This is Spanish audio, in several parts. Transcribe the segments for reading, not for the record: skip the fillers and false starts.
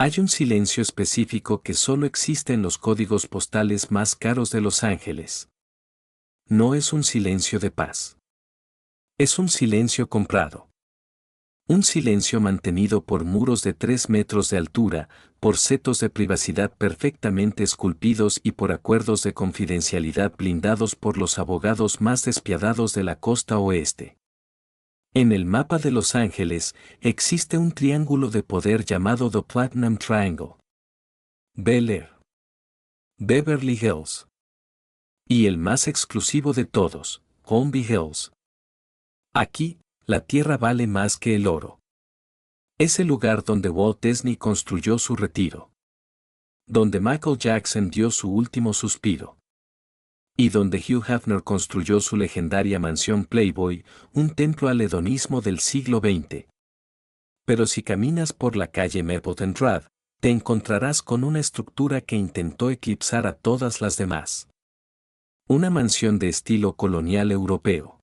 Hay un silencio específico que solo existe en los códigos postales más caros de Los Ángeles. No es un silencio de paz. Es un silencio comprado. Un silencio mantenido por muros de 3 metros de altura, por setos de privacidad perfectamente esculpidos y por acuerdos de confidencialidad blindados por los abogados más despiadados de la costa oeste. En el mapa de Los Ángeles existe un triángulo de poder llamado The Platinum Triangle. Bel Air, Beverly Hills y el más exclusivo de todos, Holmby Hills. Aquí, la tierra vale más que el oro. Es el lugar donde Walt Disney construyó su retiro. Donde Michael Jackson dio su último suspiro. Y donde Hugh Hefner construyó su legendaria mansión Playboy, un templo al hedonismo del siglo XX. Pero si caminas por la calle Mapleton Drive, te encontrarás con una estructura que intentó eclipsar a todas las demás. Una mansión de estilo colonial europeo.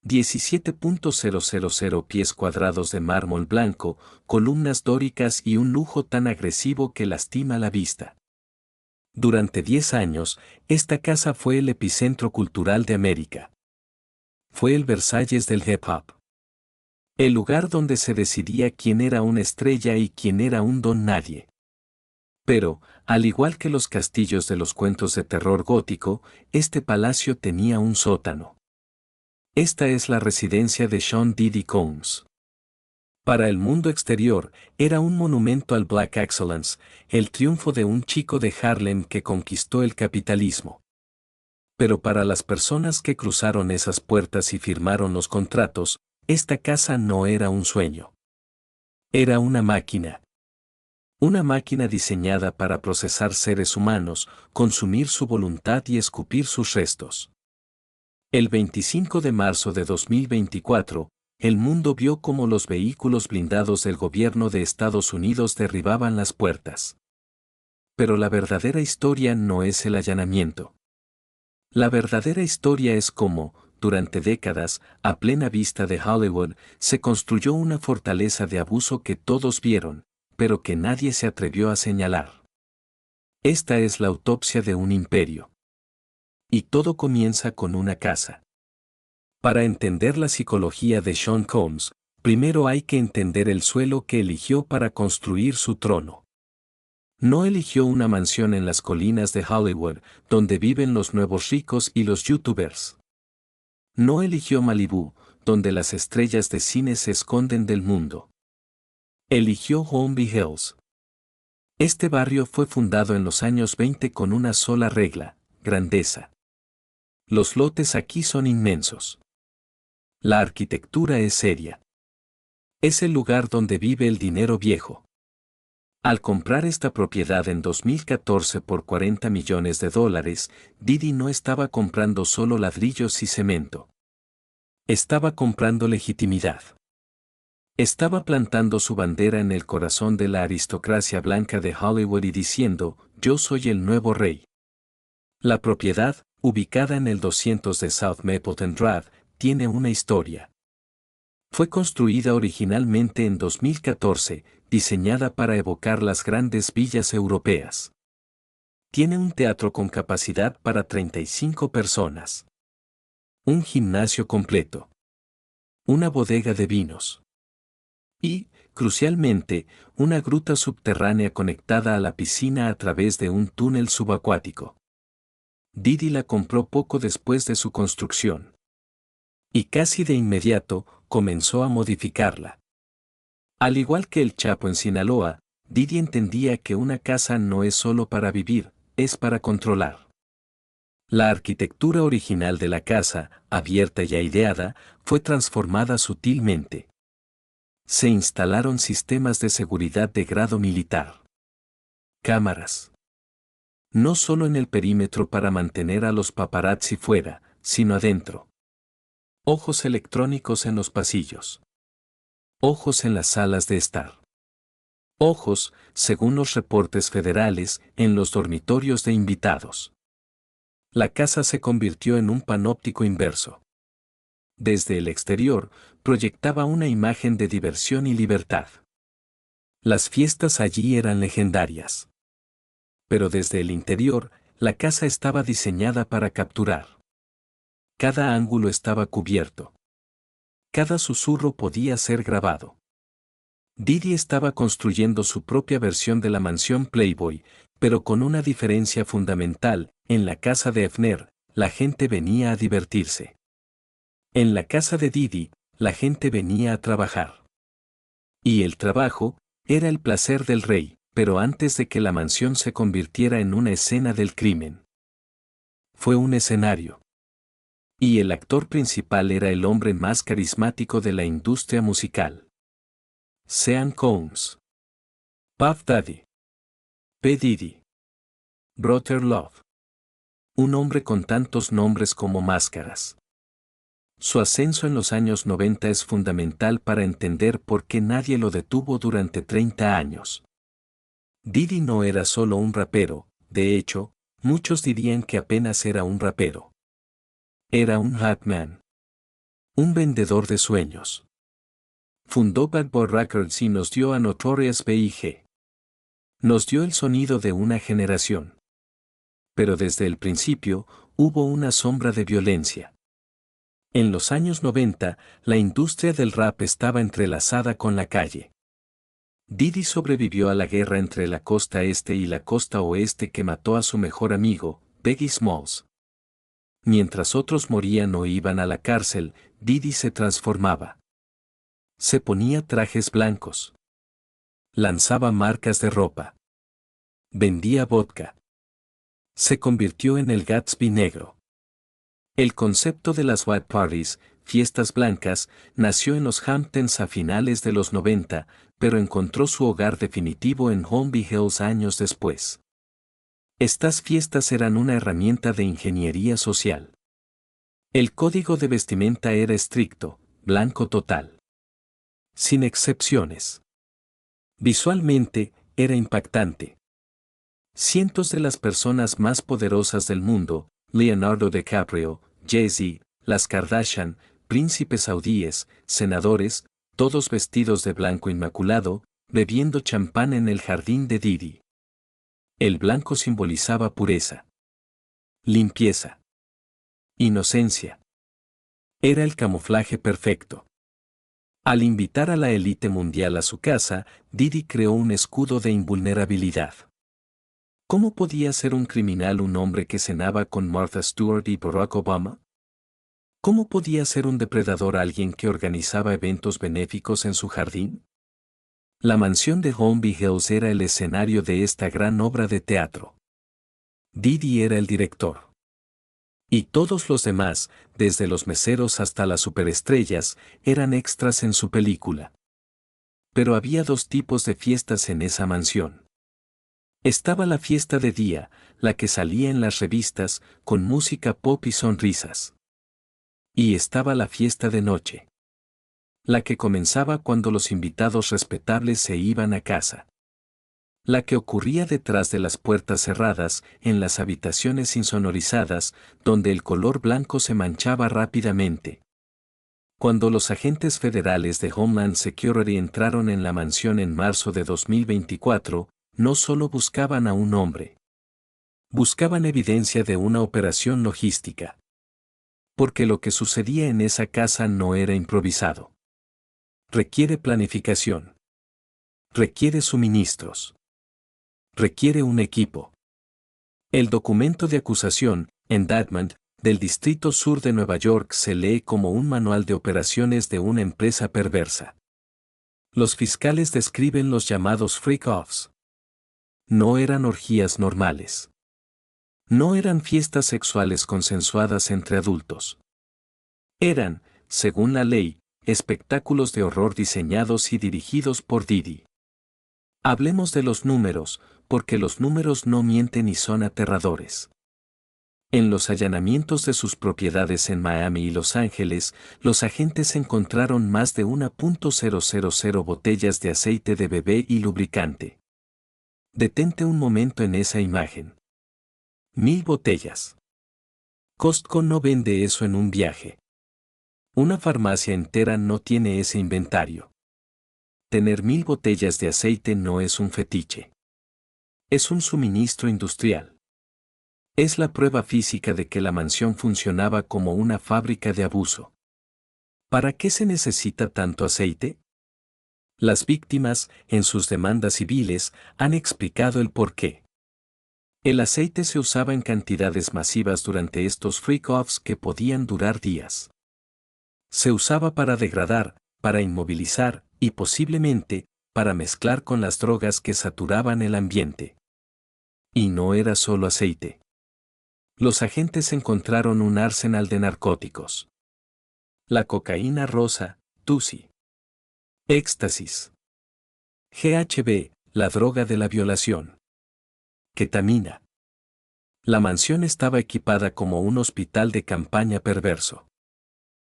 17.000 pies cuadrados de mármol blanco, columnas dóricas y un lujo tan agresivo que lastima la vista. Durante 10 años, esta casa fue el epicentro cultural de América. Fue el Versalles del hip hop. El lugar donde se decidía quién era una estrella y quién era un don nadie. Pero, al igual que los castillos de los cuentos de terror gótico, este palacio tenía un sótano. Esta es la residencia de Sean Diddy Combs. Para el mundo exterior, era un monumento al Black Excellence, el triunfo de un chico de Harlem que conquistó el capitalismo. Pero para las personas que cruzaron esas puertas y firmaron los contratos, esta casa no era un sueño. Era una máquina. Una máquina diseñada para procesar seres humanos, consumir su voluntad y escupir sus restos. El 25 de marzo de 2024, el mundo vio cómo los vehículos blindados del gobierno de Estados Unidos derribaban las puertas. Pero la verdadera historia no es el allanamiento. La verdadera historia es cómo, durante décadas, a plena vista de Hollywood, se construyó una fortaleza de abuso que todos vieron, pero que nadie se atrevió a señalar. Esta es la autopsia de un imperio. Y todo comienza con una casa. Para entender la psicología de Sean Combs, primero hay que entender el suelo que eligió para construir su trono. No eligió una mansión en las colinas de Hollywood, donde viven los nuevos ricos y los youtubers. No eligió Malibú, donde las estrellas de cine se esconden del mundo. Eligió Holmby Hills. Este barrio fue fundado en los años 20 con una sola regla: grandeza. Los lotes aquí son inmensos. La arquitectura es seria. Es el lugar donde vive el dinero viejo. Al comprar esta propiedad en 2014 por $40 millones, Diddy no estaba comprando solo ladrillos y cemento. Estaba comprando legitimidad. Estaba plantando su bandera en el corazón de la aristocracia blanca de Hollywood y diciendo: yo soy el nuevo rey. La propiedad, ubicada en el 200 de South Mapleton Drive, tiene una historia. Fue construida originalmente en 2014, diseñada para evocar las grandes villas europeas. Tiene un teatro con capacidad para 35 personas. Un gimnasio completo. Una bodega de vinos. Y, crucialmente, una gruta subterránea conectada a la piscina a través de un túnel subacuático. Diddy la compró poco después de su construcción. Y casi de inmediato, comenzó a modificarla. Al igual que el Chapo en Sinaloa, Diddy entendía que una casa no es solo para vivir, es para controlar. La arquitectura original de la casa, abierta y aireada, fue transformada sutilmente. Se instalaron sistemas de seguridad de grado militar. Cámaras. No solo en el perímetro para mantener a los paparazzi fuera, sino adentro. Ojos electrónicos en los pasillos. Ojos en las salas de estar. Ojos, según los reportes federales, en los dormitorios de invitados. La casa se convirtió en un panóptico inverso. Desde el exterior, proyectaba una imagen de diversión y libertad. Las fiestas allí eran legendarias. Pero desde el interior, la casa estaba diseñada para capturar. Cada ángulo estaba cubierto. Cada susurro podía ser grabado. Didi estaba construyendo su propia versión de la mansión Playboy, pero con una diferencia fundamental: en la casa de Hefner, la gente venía a divertirse. En la casa de Didi, la gente venía a trabajar. Y el trabajo era el placer del rey, pero antes de que la mansión se convirtiera en una escena del crimen. Fue un escenario. Y el actor principal era el hombre más carismático de la industria musical. Sean Combs. Puff Daddy. P. Diddy. Brother Love. Un hombre con tantos nombres como máscaras. Su ascenso en los años 90 es fundamental para entender por qué nadie lo detuvo durante 30 años. Diddy no era solo un rapero, de hecho, muchos dirían que apenas era un rapero. Era un Hatman. Un vendedor de sueños. Fundó Bad Boy Records y nos dio a Notorious B.I.G. Nos dio el sonido de una generación. Pero desde el principio, hubo una sombra de violencia. En los años 90, la industria del rap estaba entrelazada con la calle. Diddy sobrevivió a la guerra entre la costa este y la costa oeste que mató a su mejor amigo, Biggie Smalls. Mientras otros morían o iban a la cárcel, Diddy se transformaba. Se ponía trajes blancos. Lanzaba marcas de ropa. Vendía vodka. Se convirtió en el Gatsby negro. El concepto de las white parties, fiestas blancas, nació en los Hamptons a finales de los 90, pero encontró su hogar definitivo en Holmby Hills años después. Estas fiestas eran una herramienta de ingeniería social. El código de vestimenta era estricto, blanco total. Sin excepciones. Visualmente, era impactante. Cientos de las personas más poderosas del mundo, Leonardo DiCaprio, Jay-Z, las Kardashian, príncipes saudíes, senadores, todos vestidos de blanco inmaculado, bebiendo champán en el jardín de Diddy. El blanco simbolizaba pureza, limpieza, inocencia. Era el camuflaje perfecto. Al invitar a la élite mundial a su casa, Diddy creó un escudo de invulnerabilidad. ¿Cómo podía ser un criminal un hombre que cenaba con Martha Stewart y Barack Obama? ¿Cómo podía ser un depredador alguien que organizaba eventos benéficos en su jardín? La mansión de Holmby Hills era el escenario de esta gran obra de teatro. Diddy era el director. Y todos los demás, desde los meseros hasta las superestrellas, eran extras en su película. Pero había dos tipos de fiestas en esa mansión. Estaba la fiesta de día, la que salía en las revistas, con música pop y sonrisas. Y estaba la fiesta de noche. La que comenzaba cuando los invitados respetables se iban a casa. La que ocurría detrás de las puertas cerradas, en las habitaciones insonorizadas, donde el color blanco se manchaba rápidamente. Cuando los agentes federales de Homeland Security entraron en la mansión en marzo de 2024, no solo buscaban a un hombre. Buscaban evidencia de una operación logística. Porque lo que sucedía en esa casa no era improvisado. Requiere planificación. Requiere suministros. Requiere un equipo. El documento de acusación, indictment, del Distrito Sur de Nueva York se lee como un manual de operaciones de una empresa perversa. Los fiscales describen los llamados freak-offs. No eran orgías normales. No eran fiestas sexuales consensuadas entre adultos. Eran, según la ley, espectáculos de horror diseñados y dirigidos por Diddy. Hablemos de los números, porque los números no mienten y son aterradores. En los allanamientos de sus propiedades en Miami y Los Ángeles, los agentes encontraron más de 1.000 botellas de aceite de bebé y lubricante. Detente un momento en esa imagen. 1000 botellas. Costco no vende eso en un viaje. Una farmacia entera no tiene ese inventario. tener 1000 botellas de aceite no es un fetiche. Es un suministro industrial. Es la prueba física de que la mansión funcionaba como una fábrica de abuso. ¿Para qué se necesita tanto aceite? Las víctimas, en sus demandas civiles, han explicado el porqué. El aceite se usaba en cantidades masivas durante estos freak-offs que podían durar días. Se usaba para degradar, para inmovilizar y posiblemente, para mezclar con las drogas que saturaban el ambiente. Y no era solo aceite. Los agentes encontraron un arsenal de narcóticos. La cocaína rosa, Tusi. Éxtasis. GHB, la droga de la violación. Ketamina. La mansión estaba equipada como un hospital de campaña perverso.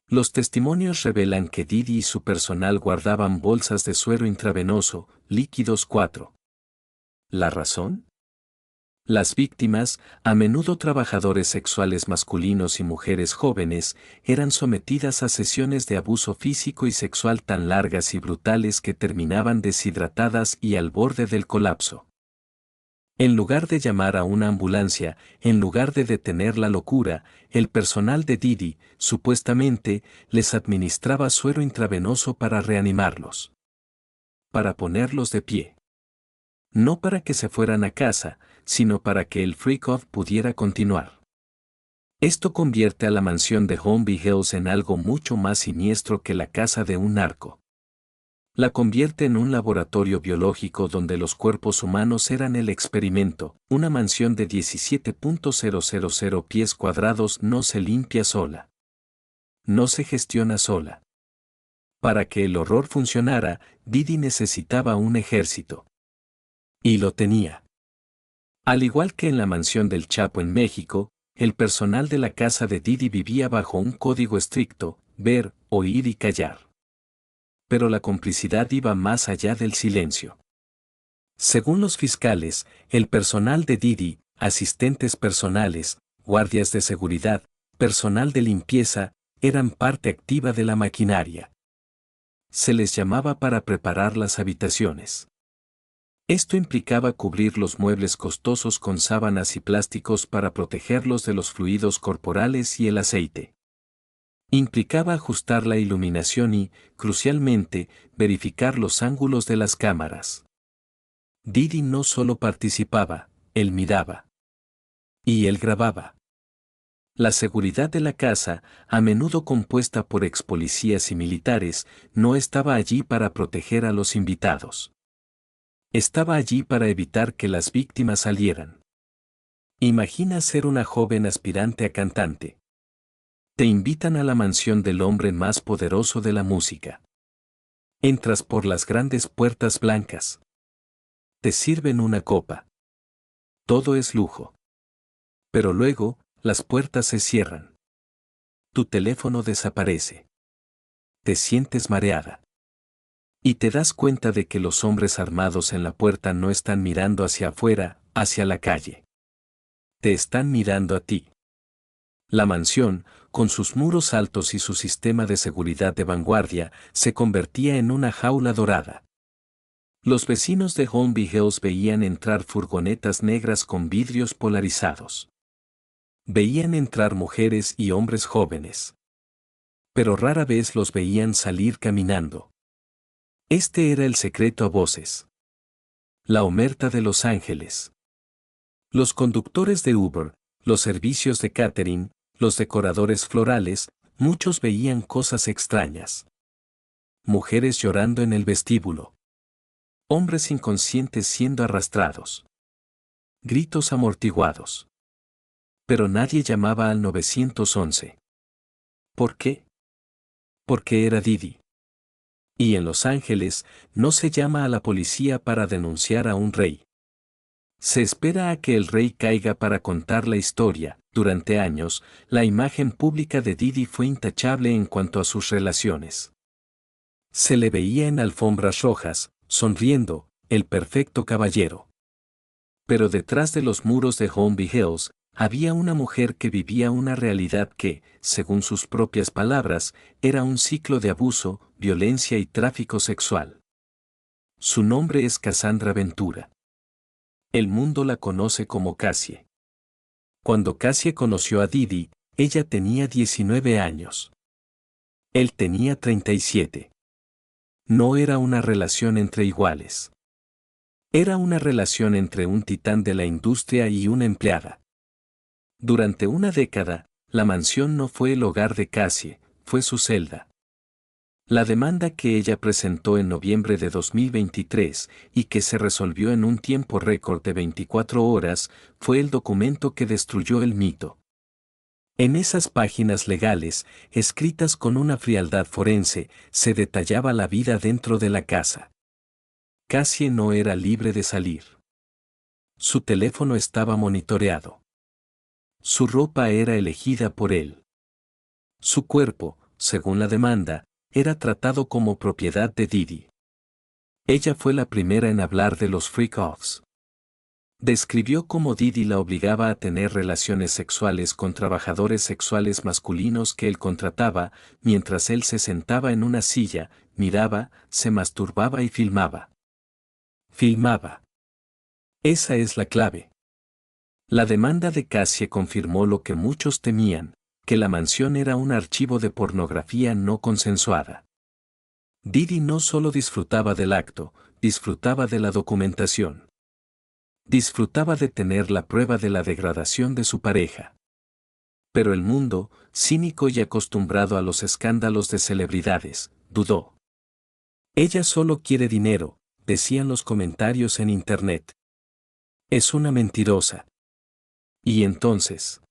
Los testimonios revelan que Didi y su personal guardaban bolsas de suero intravenoso, líquidos 4. ¿La razón? Las víctimas, a menudo trabajadores sexuales masculinos y mujeres jóvenes, eran sometidas a sesiones de abuso físico y sexual tan largas y brutales que terminaban deshidratadas y al borde del colapso. En lugar de llamar a una ambulancia, en lugar de detener la locura, el personal de Didi, supuestamente, les administraba suero intravenoso para reanimarlos. Para ponerlos de pie. No para que se fueran a casa, sino para que el freak-off pudiera continuar. Esto convierte a la mansión de Holmby Hills en algo mucho más siniestro que la casa de un narco. La convierte en un laboratorio biológico donde los cuerpos humanos eran el experimento. Una mansión de 17.000 pies cuadrados no se limpia sola. No se gestiona sola. Para que el horror funcionara, Didi necesitaba un ejército. Y lo tenía. Al igual que en la mansión del Chapo en México, el personal de la casa de Didi vivía bajo un código estricto: ver, oír y callar. Pero la complicidad iba más allá del silencio. Según los fiscales, el personal de Didi, asistentes personales, guardias de seguridad, personal de limpieza, eran parte activa de la maquinaria. Se les llamaba para preparar las habitaciones. Esto implicaba cubrir los muebles costosos con sábanas y plásticos para protegerlos de los fluidos corporales y el aceite. Implicaba ajustar la iluminación y, crucialmente, verificar los ángulos de las cámaras. Didi no solo participaba, él miraba. Y él grababa. La seguridad de la casa, a menudo compuesta por expolicías y militares, no estaba allí para proteger a los invitados. Estaba allí para evitar que las víctimas salieran. Imagina ser una joven aspirante a cantante. Te invitan a la mansión del hombre más poderoso de la música. Entras por las grandes puertas blancas. Te sirven una copa. Todo es lujo. Pero luego, las puertas se cierran. Tu teléfono desaparece. Te sientes mareada. Y te das cuenta de que los hombres armados en la puerta no están mirando hacia afuera, hacia la calle. Te están mirando a ti. La mansión, con sus muros altos y su sistema de seguridad de vanguardia, se convertía en una jaula dorada. Los vecinos de Holmby Hills veían entrar furgonetas negras con vidrios polarizados. Veían entrar mujeres y hombres jóvenes. Pero rara vez los veían salir caminando. Este era el secreto a voces. La omerta de Los Ángeles. Los conductores de Uber, los servicios de catering, los decoradores florales, muchos veían cosas extrañas. Mujeres llorando en el vestíbulo. Hombres inconscientes siendo arrastrados. Gritos amortiguados. Pero nadie llamaba al 911. ¿Por qué? Porque era Didi. Y en Los Ángeles, no se llama a la policía para denunciar a un rey. Se espera a que el rey caiga para contar la historia. Durante años, la imagen pública de Didi fue intachable en cuanto a sus relaciones. Se le veía en alfombras rojas, sonriendo, el perfecto caballero. Pero detrás de los muros de Holmby Hills, había una mujer que vivía una realidad que, según sus propias palabras, era un ciclo de abuso, violencia y tráfico sexual. Su nombre es Cassandra Ventura. El mundo la conoce como Cassie. Cuando Cassie conoció a Didi, ella tenía 19 años. Él tenía 37. No era una relación entre iguales. Era una relación entre un titán de la industria y una empleada. Durante una década, la mansión no fue el hogar de Cassie, fue su celda. La demanda que ella presentó en noviembre de 2023 y que se resolvió en un tiempo récord de 24 horas fue el documento que destruyó el mito. En esas páginas legales, escritas con una frialdad forense, se detallaba la vida dentro de la casa. Cassie no era libre de salir. Su teléfono estaba monitoreado. Su ropa era elegida por él. Su cuerpo, según la demanda, era tratado como propiedad de Didi. Ella fue la primera en hablar de los freak-offs. Describió cómo Didi la obligaba a tener relaciones sexuales con trabajadores sexuales masculinos que él contrataba, mientras él se sentaba en una silla, miraba, se masturbaba y filmaba. Filmaba. Esa es la clave. La demanda de Cassie confirmó lo que muchos temían, que la mansión era un archivo de pornografía no consensuada. Didi no solo disfrutaba del acto, disfrutaba de la documentación. Disfrutaba de tener la prueba de la degradación de su pareja. Pero el mundo, cínico y acostumbrado a los escándalos de celebridades, dudó. Ella solo quiere dinero, decían los comentarios en internet. Es una mentirosa. Y entonces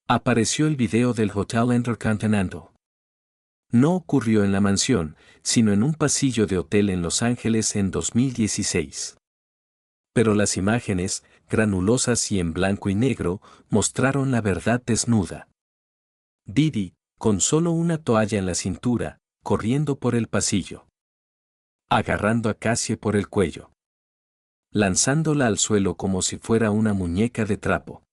apareció el video del Hotel Intercontinental. No ocurrió en la mansión, sino en un pasillo de hotel en Los Ángeles en 2016. Pero las imágenes, granulosas y en blanco y negro, mostraron la verdad desnuda. Didi, con solo una toalla en la cintura, corriendo por el pasillo. Agarrando a Cassie por el cuello. Lanzándola al suelo como si fuera una muñeca de trapo.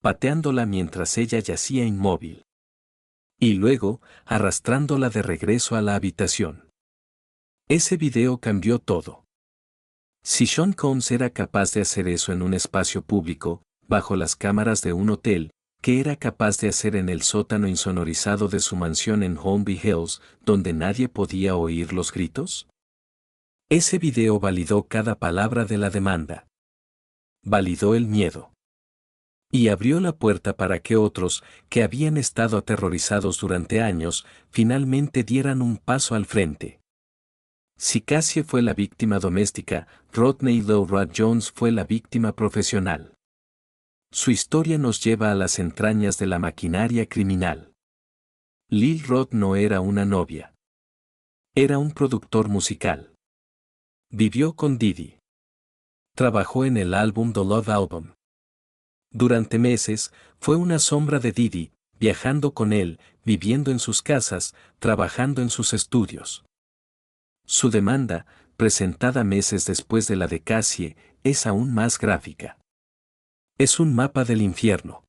Pateándola mientras ella yacía inmóvil. Y luego, arrastrándola de regreso a la habitación. Ese video cambió todo. Si Sean Combs era capaz de hacer eso en un espacio público, bajo las cámaras de un hotel, ¿qué era capaz de hacer en el sótano insonorizado de su mansión en Holmby Hills, donde nadie podía oír los gritos? Ese video validó cada palabra de la demanda. Validó el miedo. Y abrió la puerta para que otros, que habían estado aterrorizados durante años, finalmente dieran un paso al frente. Si Cassie fue la víctima doméstica, Rodney Lloyd Jones fue la víctima profesional. Su historia nos lleva a las entrañas de la maquinaria criminal. Lil Rod no era una novia. Era un productor musical. Vivió con Didi. Trabajó en el álbum The Love Album. Durante meses, fue una sombra de Didi, viajando con él, viviendo en sus casas, trabajando en sus estudios. Su demanda, presentada meses después de la de Cassie, es aún más gráfica. Es un mapa del infierno.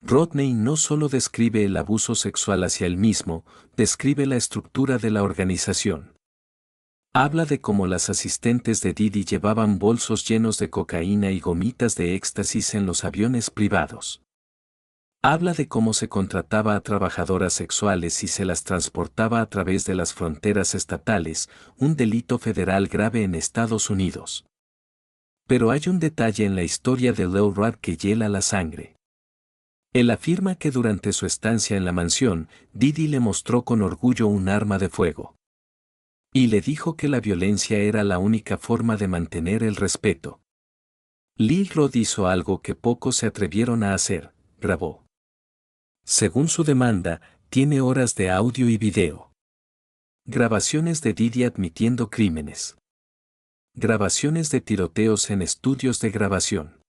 Rodney no solo describe el abuso sexual hacia él mismo, describe la estructura de la organización. Habla de cómo las asistentes de Didi llevaban bolsos llenos de cocaína y gomitas de éxtasis en los aviones privados. Habla de cómo se contrataba a trabajadoras sexuales y se las transportaba a través de las fronteras estatales, un delito federal grave en Estados Unidos. Pero hay un detalle en la historia de Lil Rod que hiela la sangre. Él afirma que durante su estancia en la mansión, Didi le mostró con orgullo un arma de fuego. Y le dijo que la violencia era la única forma de mantener el respeto. Lil Rod hizo algo que pocos se atrevieron a hacer, grabó. Según su demanda, tiene horas de audio y video. Grabaciones de Didi admitiendo crímenes. Grabaciones de tiroteos en estudios de grabación.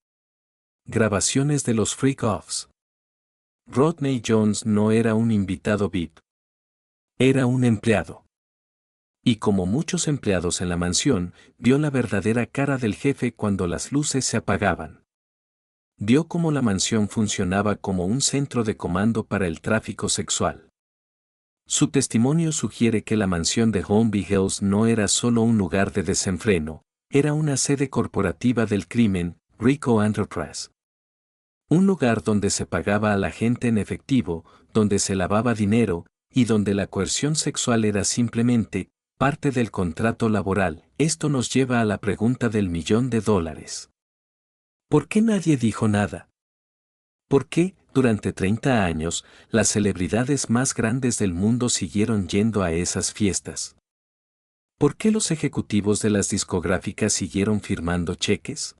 Grabaciones de los freak-offs. Rodney Jones no era un invitado VIP. Era un empleado. Y como muchos empleados en la mansión, vio la verdadera cara del jefe cuando las luces se apagaban. Vio cómo la mansión funcionaba como un centro de comando para el tráfico sexual. Su testimonio sugiere que la mansión de Holmby Hills no era solo un lugar de desenfreno, era una sede corporativa del crimen, Rico Enterprise. Un lugar donde se pagaba a la gente en efectivo, donde se lavaba dinero, y donde la coerción sexual era simplemente parte del contrato laboral. Esto nos lleva a la pregunta del $1.000.000. ¿Por qué nadie dijo nada? ¿Por qué, durante 30 años, las celebridades más grandes del mundo siguieron yendo a esas fiestas? ¿Por qué los ejecutivos de las discográficas siguieron firmando cheques?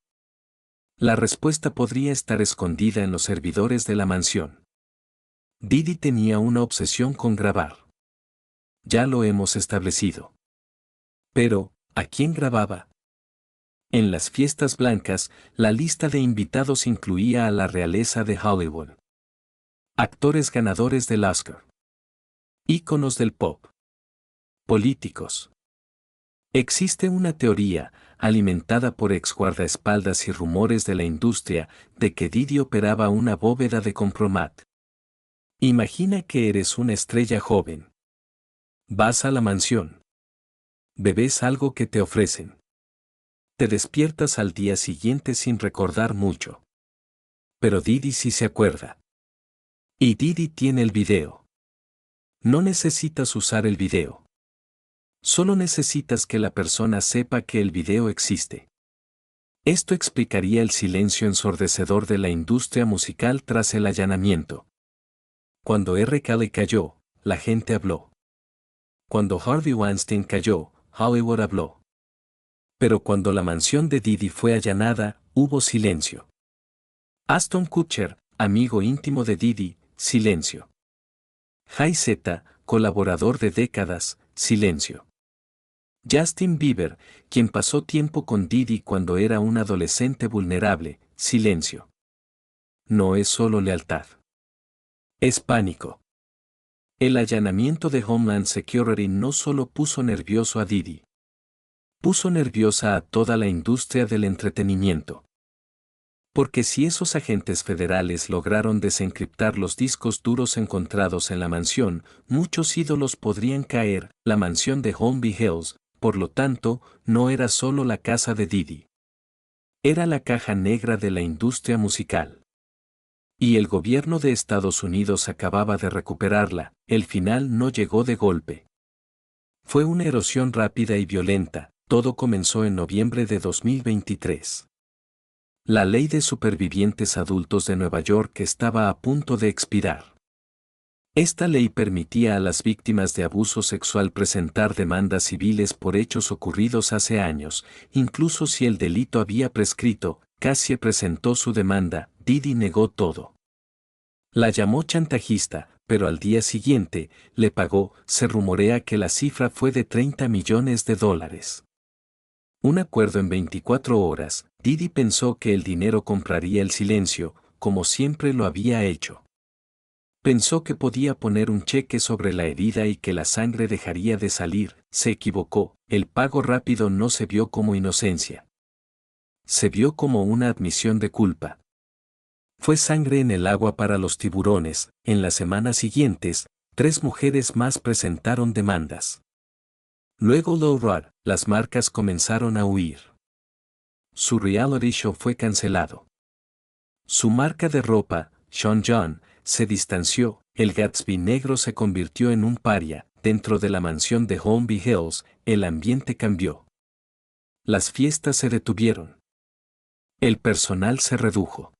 La respuesta podría estar escondida en los servidores de la mansión. Didi tenía una obsesión con grabar. Ya lo hemos establecido. Pero, ¿a quién grababa? En las fiestas blancas, la lista de invitados incluía a la realeza de Hollywood. Actores ganadores del Oscar. Íconos del pop. Políticos. Existe una teoría, alimentada por ex guardaespaldas y rumores de la industria, de que Didi operaba una bóveda de compromat. Imagina que eres una estrella joven. Vas a la mansión. Bebes algo que te ofrecen. Te despiertas al día siguiente sin recordar mucho. Pero Didi sí se acuerda. Y Didi tiene el video. No necesitas usar el video. Solo necesitas que la persona sepa que el video existe. Esto explicaría el silencio ensordecedor de la industria musical tras el allanamiento. Cuando R. Kelly cayó, la gente habló. Cuando Harvey Weinstein cayó, Hollywood habló. Pero cuando la mansión de Didi fue allanada, hubo silencio. Ashton Kutcher, amigo íntimo de Didi, silencio. Jay Z, colaborador de décadas, silencio. Justin Bieber, quien pasó tiempo con Didi cuando era un adolescente vulnerable, silencio. No es solo lealtad. Es pánico. El allanamiento de Homeland Security no solo puso nervioso a Didi. Puso nerviosa a toda la industria del entretenimiento. Porque si esos agentes federales lograron desencriptar los discos duros encontrados en la mansión, muchos ídolos podrían caer. La mansión de Holmby Hills, por lo tanto, no era solo la casa de Didi. Era la caja negra de la industria musical. Y el gobierno de Estados Unidos acababa de recuperarla. El final no llegó de golpe. Fue una erosión rápida y violenta. Todo comenzó en noviembre de 2023. La ley de supervivientes adultos de Nueva York estaba a punto de expirar. Esta ley permitía a las víctimas de abuso sexual presentar demandas civiles por hechos ocurridos hace años, incluso si el delito había prescrito. Cassie presentó su demanda, Didi negó todo. La llamó chantajista, pero al día siguiente, le pagó. Se rumorea que la cifra fue de $30 millones. Un acuerdo en 24 horas, Didi pensó que el dinero compraría el silencio, como siempre lo había hecho. Pensó que podía poner un cheque sobre la herida y que la sangre dejaría de salir. Se equivocó. El pago rápido no se vio como inocencia. Se vio como una admisión de culpa. Fue sangre en el agua para los tiburones. En las semanas siguientes, 3 mujeres más presentaron demandas. Luego Low Rod, las marcas comenzaron a huir. Su reality show fue cancelado. Su marca de ropa, Sean John, se distanció. El Gatsby negro se convirtió en un paria. Dentro de la mansión de Holmby Hills, el ambiente cambió. Las fiestas se detuvieron. El personal se redujo.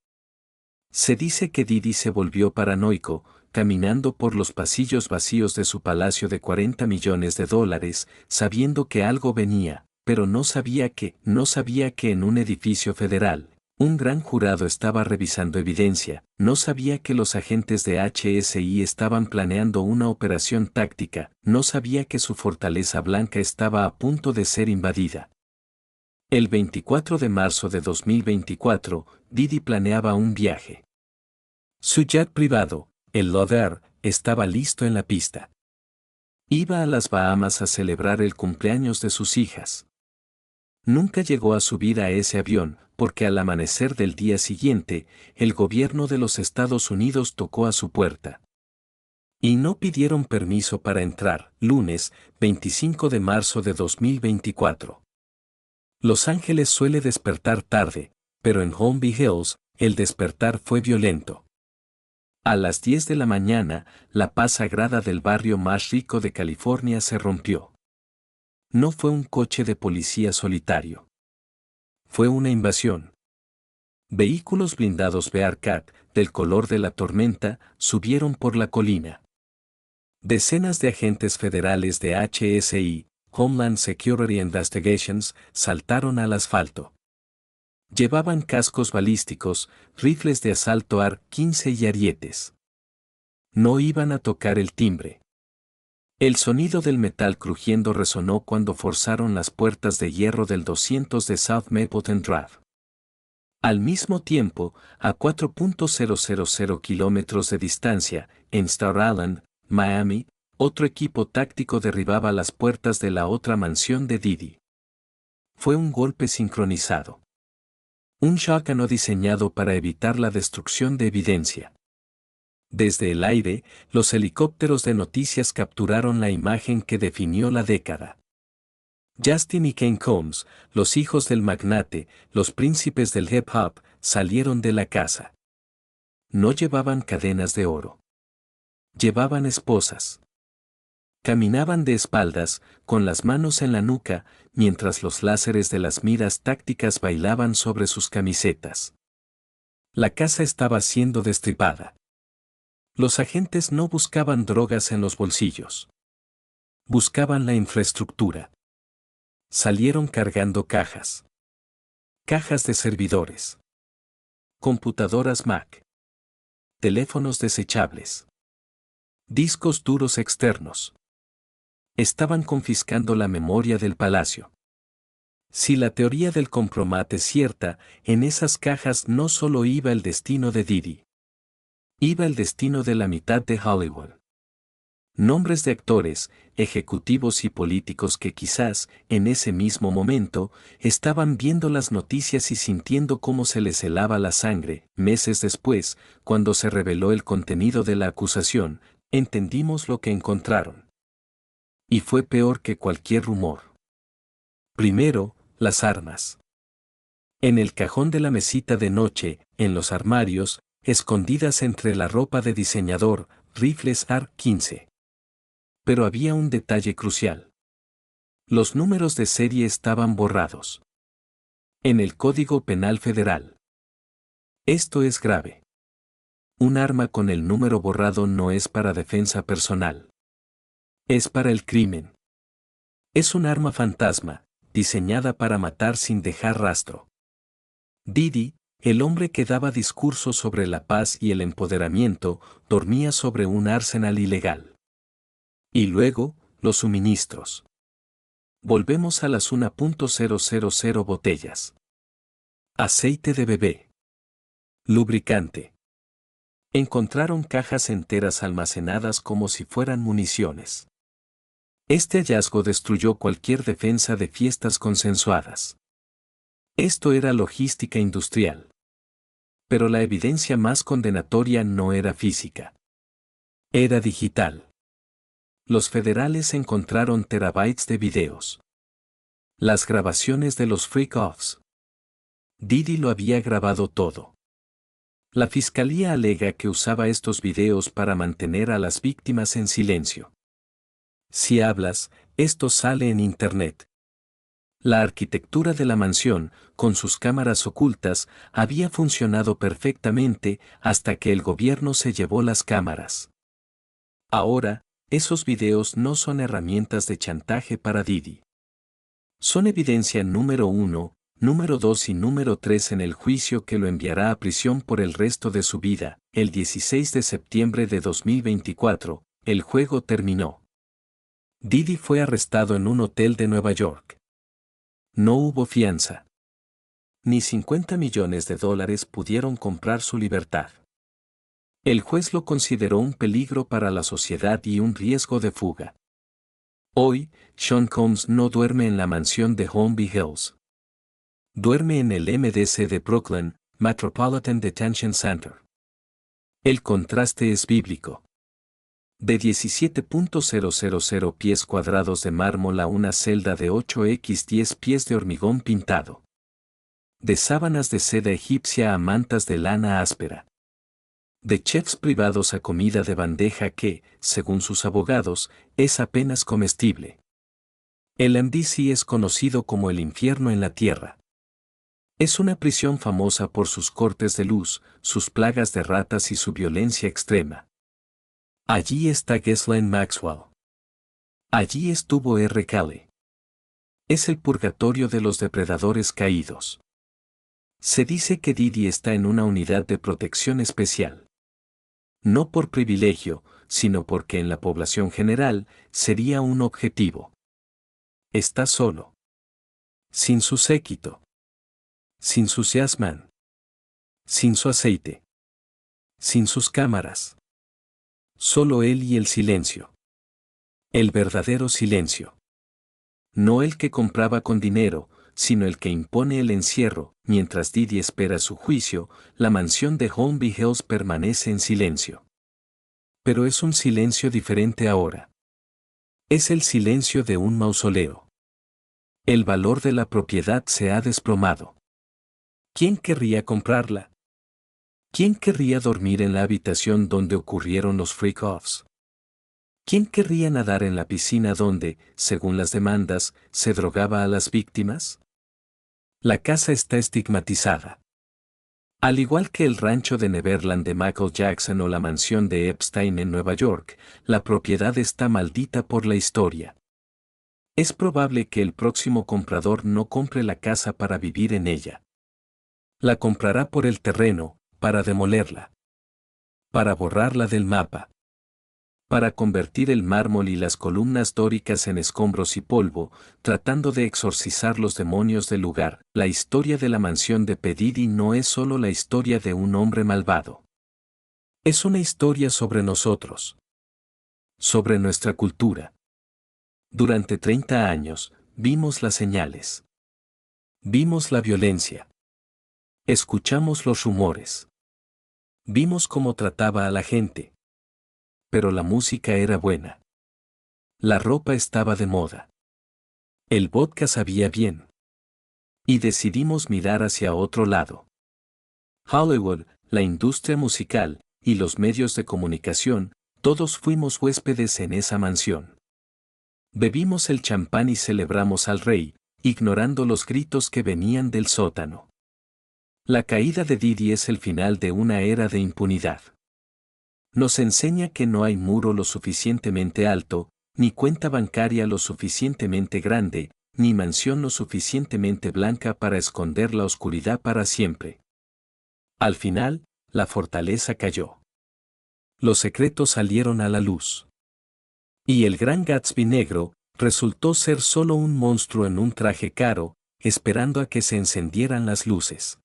Se dice que Didi se volvió paranoico, caminando por los pasillos vacíos de su palacio de $40 millones, sabiendo que algo venía, pero no sabía que en un edificio federal, un gran jurado estaba revisando evidencia, no sabía que los agentes de HSI estaban planeando una operación táctica, no sabía que su fortaleza blanca estaba a punto de ser invadida. El 24 de marzo de 2024, Didi planeaba un viaje. Su jet privado, el Lauder, estaba listo en la pista. Iba a las Bahamas a celebrar el cumpleaños de sus hijas. Nunca llegó a subir a ese avión, porque al amanecer del día siguiente, el gobierno de los Estados Unidos tocó a su puerta. Y no pidieron permiso para entrar, lunes, 25 de marzo de 2024. Los Ángeles suele despertar tarde, pero en Holmby Hills, el despertar fue violento. A las 10 de la mañana, la paz sagrada del barrio más rico de California se rompió. No fue un coche de policía solitario. Fue una invasión. Vehículos blindados Bearcat, del color de la tormenta, subieron por la colina. Decenas de agentes federales de HSI, Homeland Security Investigations, saltaron al asfalto. Llevaban cascos balísticos, rifles de asalto AR-15 y arietes. No iban a tocar el timbre. El sonido del metal crujiendo resonó cuando forzaron las puertas de hierro del 200 de South Mapleton Drive. Al mismo tiempo, a 4.000 kilómetros de distancia, en Star Island, Miami, otro equipo táctico derribaba las puertas de la otra mansión de Didi. Fue un golpe sincronizado. Un shock no diseñado para evitar la destrucción de evidencia. Desde el aire, los helicópteros de noticias capturaron la imagen que definió la década. Justin y Kane Combs, los hijos del magnate, los príncipes del hip hop, salieron de la casa. No llevaban cadenas de oro. Llevaban esposas. Caminaban de espaldas, con las manos en la nuca, mientras los láseres de las miras tácticas bailaban sobre sus camisetas. La casa estaba siendo destripada. Los agentes no buscaban drogas en los bolsillos. Buscaban la infraestructura. Salieron cargando cajas. Cajas de servidores. Computadoras Mac. Teléfonos desechables. Discos duros externos. Estaban confiscando la memoria del palacio. Si la teoría del compromat es cierta, en esas cajas no solo iba el destino de Didi. Iba el destino de la mitad de Hollywood. Nombres de actores, ejecutivos y políticos que quizás, en ese mismo momento, estaban viendo las noticias y sintiendo cómo se les helaba la sangre. Meses después, cuando se reveló el contenido de la acusación, entendimos lo que encontraron. Y fue peor que cualquier rumor. Primero, las armas. En el cajón de la mesita de noche, en los armarios, escondidas entre la ropa de diseñador, rifles AR-15. Pero había un detalle crucial. Los números de serie estaban borrados. En el Código Penal Federal. Esto es grave. Un arma con el número borrado no es para defensa personal. Es para el crimen. Es un arma fantasma, diseñada para matar sin dejar rastro. Didi, el hombre que daba discursos sobre la paz y el empoderamiento, dormía sobre un arsenal ilegal. Y luego, los suministros. Volvemos a las 1.000 botellas. Aceite de bebé. Lubricante. Encontraron cajas enteras almacenadas como si fueran municiones. Este hallazgo destruyó cualquier defensa de fiestas consensuadas. Esto era logística industrial. Pero la evidencia más condenatoria no era física. Era digital. Los federales encontraron terabytes de videos. Las grabaciones de los freak-offs. Didi lo había grabado todo. La fiscalía alega que usaba estos videos para mantener a las víctimas en silencio. Si hablas, esto sale en Internet. La arquitectura de la mansión, con sus cámaras ocultas, había funcionado perfectamente hasta que el gobierno se llevó las cámaras. Ahora, esos videos no son herramientas de chantaje para Didi. Son evidencia número 1, número 2 y número 3 en el juicio que lo enviará a prisión por el resto de su vida. El 16 de septiembre de 2024, el juego terminó. Didi fue arrestado en un hotel de Nueva York. No hubo fianza. Ni $50 millones pudieron comprar su libertad. El juez lo consideró un peligro para la sociedad y un riesgo de fuga. Hoy, Sean Combs no duerme en la mansión de Holmby Hills. Duerme en el MDC de Brooklyn, Metropolitan Detention Center. El contraste es bíblico. De 17.000 pies cuadrados de mármol a una celda de 8x10 pies de hormigón pintado. De sábanas de seda egipcia a mantas de lana áspera. De chefs privados a comida de bandeja que, según sus abogados, es apenas comestible. El MDC es conocido como el infierno en la tierra. Es una prisión famosa por sus cortes de luz, sus plagas de ratas y su violencia extrema. Allí está Ghislaine Maxwell. Allí estuvo R. Kelly. Es el purgatorio de los depredadores caídos. Se dice que Didi está en una unidad de protección especial. No por privilegio, sino porque en la población general sería un objetivo. Está solo. Sin su séquito. Sin su Yasman. Sin su aceite. Sin sus cámaras. Solo él y el silencio. El verdadero silencio. No el que compraba con dinero, sino el que impone el encierro. Mientras Didi espera su juicio, la mansión de Holmby Hills permanece en silencio. Pero es un silencio diferente ahora. Es el silencio de un mausoleo. El valor de la propiedad se ha desplomado. ¿Quién querría comprarla? ¿Quién querría dormir en la habitación donde ocurrieron los freak-offs? ¿Quién querría nadar en la piscina donde, según las demandas, se drogaba a las víctimas? La casa está estigmatizada. Al igual que el rancho de Neverland de Michael Jackson o la mansión de Epstein en Nueva York, la propiedad está maldita por la historia. Es probable que el próximo comprador no compre la casa para vivir en ella. La comprará por el terreno, para demolerla. Para borrarla del mapa. Para convertir el mármol y las columnas dóricas en escombros y polvo, tratando de exorcizar los demonios del lugar. La historia de la mansión de P. Diddy no es solo la historia de un hombre malvado. Es una historia sobre nosotros. Sobre nuestra cultura. Durante 30 años, vimos las señales. Vimos la violencia. Escuchamos los rumores. Vimos cómo trataba a la gente. Pero la música era buena. La ropa estaba de moda. El vodka sabía bien. Y decidimos mirar hacia otro lado. Hollywood, la industria musical, y los medios de comunicación, todos fuimos huéspedes en esa mansión. Bebimos el champán y celebramos al rey, ignorando los gritos que venían del sótano. La caída de Diddy es el final de una era de impunidad. Nos enseña que no hay muro lo suficientemente alto, ni cuenta bancaria lo suficientemente grande, ni mansión lo suficientemente blanca para esconder la oscuridad para siempre. Al final, la fortaleza cayó. Los secretos salieron a la luz. Y el gran Gatsby negro resultó ser solo un monstruo en un traje caro, esperando a que se encendieran las luces.